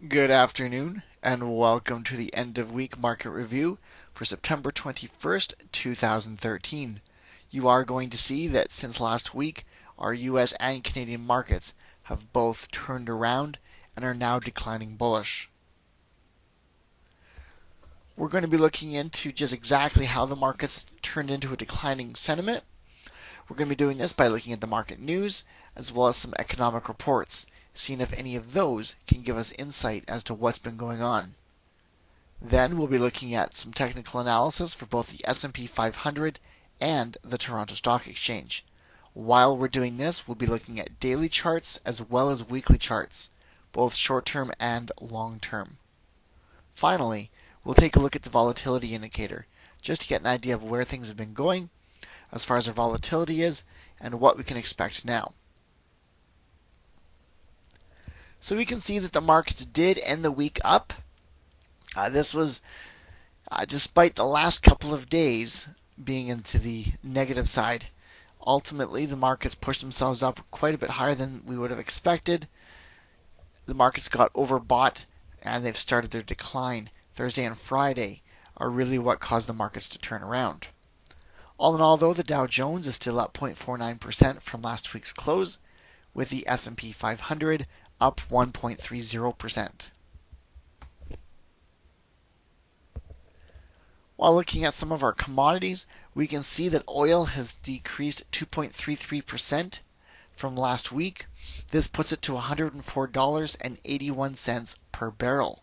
Good afternoon, and welcome to the end of week market review for September 21st, 2013. You are going to see that since last week, our US and Canadian markets have both turned around and are now declining bullish. We're going to be looking into just exactly how the markets turned into a declining sentiment. We're going to be doing this by looking at the market news as well as some economic reports, seeing if any of those can give us insight as to what's been going on. Then we'll be looking at some technical analysis for both the S&P 500 and the Toronto Stock Exchange. While we're doing this, we'll be looking at daily charts as well as weekly charts, both short-term and long-term. Finally, we'll take a look at the volatility indicator, just to get an idea of where things have been going, as far as our volatility is, and what we can expect now. So we can see that the markets did end the week up. This was despite the last couple of days being into the negative side. Ultimately, the markets pushed themselves up quite a bit higher than we would have expected. The markets got overbought and they've started their decline. Thursday and Friday are really what caused the markets to turn around. All in all, though, the Dow Jones is still up 0.49% from last week's close, with the S&P 500 up 1.30%. While looking at some of our commodities, we can see that oil has decreased 2.33% from last week. This puts it to $104.81 per barrel.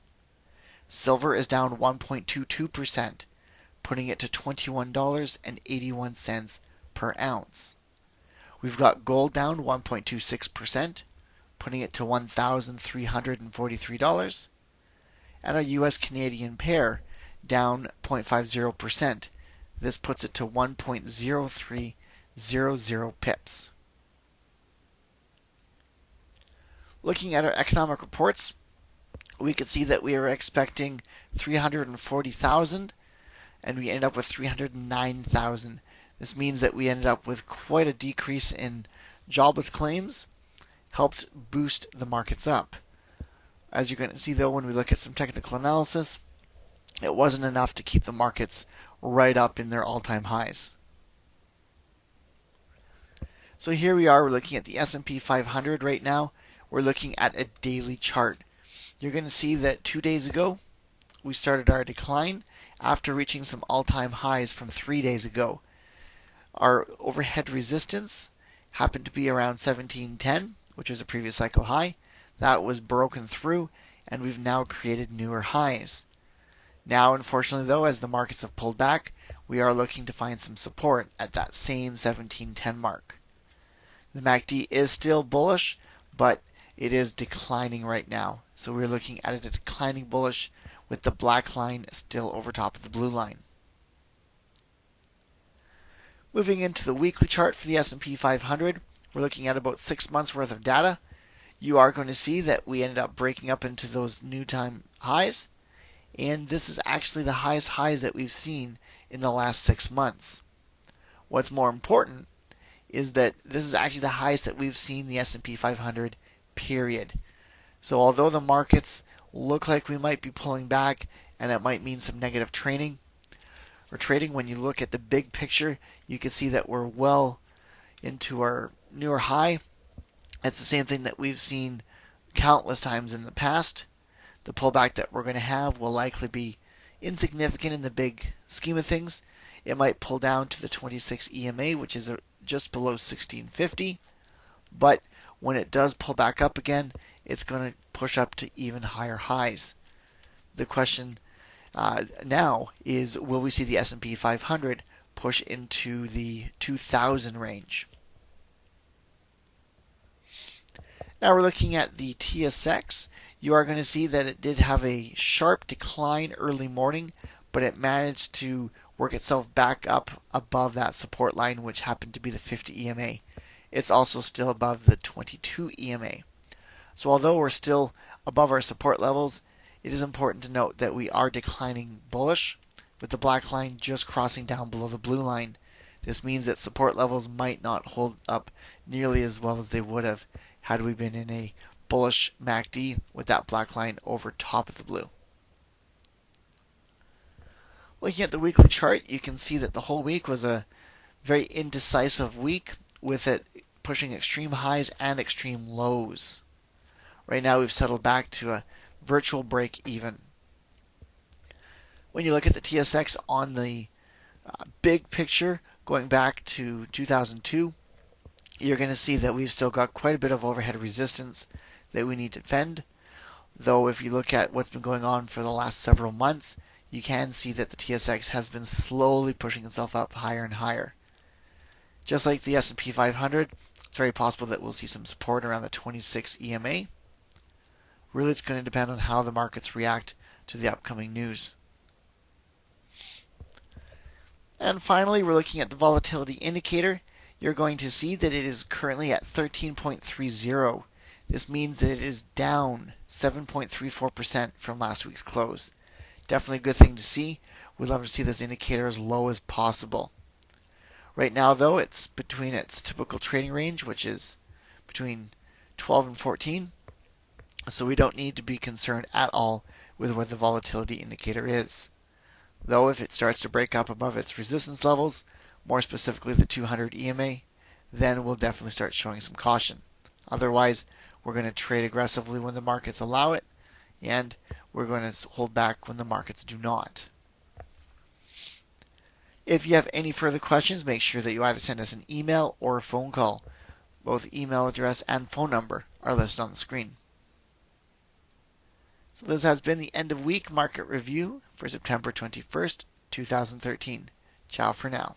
Silver is down 1.22%, putting it to $21.81 per ounce. We've got gold down 1.26%, putting it to $1,343. And our US Canadian pair down 0.50%. This puts it to 1.0300 pips. Looking at our economic reports, we can see that we are expecting 340,000 and we ended up with 309,000. This means that we ended up with quite a decrease in jobless claims, helped boost the markets up. As you can see, though, when we look at some technical analysis, it wasn't enough to keep the markets right up in their all-time highs. So here we are, we're looking at the S&P 500 right now. We're looking at a daily chart. You're going to see that 2 days ago, we started our decline after reaching some all-time highs from 3 days ago. Our overhead resistance happened to be around 1710, which was a previous cycle high. That was broken through, and we've now created newer highs. Now, unfortunately, though, as the markets have pulled back, we are looking to find some support at that same 1710 mark. The MACD is still bullish, but it is declining right now. So we're looking at a declining bullish with the black line still over top of the blue line. Moving into the weekly chart for the S&P 500, we're looking at about 6 months worth of data. You are going to see that we ended up breaking up into those new time highs. And this is actually the highest highs that we've seen in the last 6 months. What's more important is that this is actually the highest that we've seen the S&P 500, period. So although the markets look like we might be pulling back and it might mean some negative trading, when you look at the big picture, you can see that we're well into our newer high. It's the same thing that we've seen countless times in the past. The pullback that we're going to have will likely be insignificant in the big scheme of things. It might pull down to the 26 EMA, which is just below 1650. But when it does pull back up again, it's going to push up to even higher highs. The question now is, will we see the S&P 500 push into the 2000 range? Now we're looking at the TSX. You are going to see that it did have a sharp decline early morning, but it managed to work itself back up above that support line, which happened to be the 50 EMA. It's also still above the 22 EMA. So although we're still above our support levels, it is important to note that we are declining bullish, with the black line just crossing down below the blue line. This means that support levels might not hold up nearly as well as they would have had we been in a bullish MACD with that black line over top of the blue. Looking at the weekly chart, you can see that the whole week was a very indecisive week, with it pushing extreme highs and extreme lows. Right now we've settled back to a virtual break even. When you look at the TSX on the big picture going back to 2002, you're going to see that we've still got quite a bit of overhead resistance that we need to defend. Though if you look at what's been going on for the last several months, you can see that the TSX has been slowly pushing itself up higher and higher. Just like the S&P 500, it's very possible that we'll see some support around the 26 EMA. Really, it's going to depend on how the markets react to the upcoming news. And finally, we're looking at the volatility indicator. You're going to see that it is currently at 13.30. This means that it is down 7.34% from last week's close. Definitely a good thing to see. We'd love to see this indicator as low as possible. Right now, though, it's between its typical trading range, which is between 12 and 14. So we don't need to be concerned at all with where the volatility indicator is. Though if it starts to break up above its resistance levels, more specifically the 200 EMA, then we'll definitely start showing some caution. Otherwise, we're going to trade aggressively when the markets allow it, and we're going to hold back when the markets do not. If you have any further questions, make sure that you either send us an email or a phone call. Both email address and phone number are listed on the screen. So this has been the end of week market review for September 21st, 2013. Ciao for now.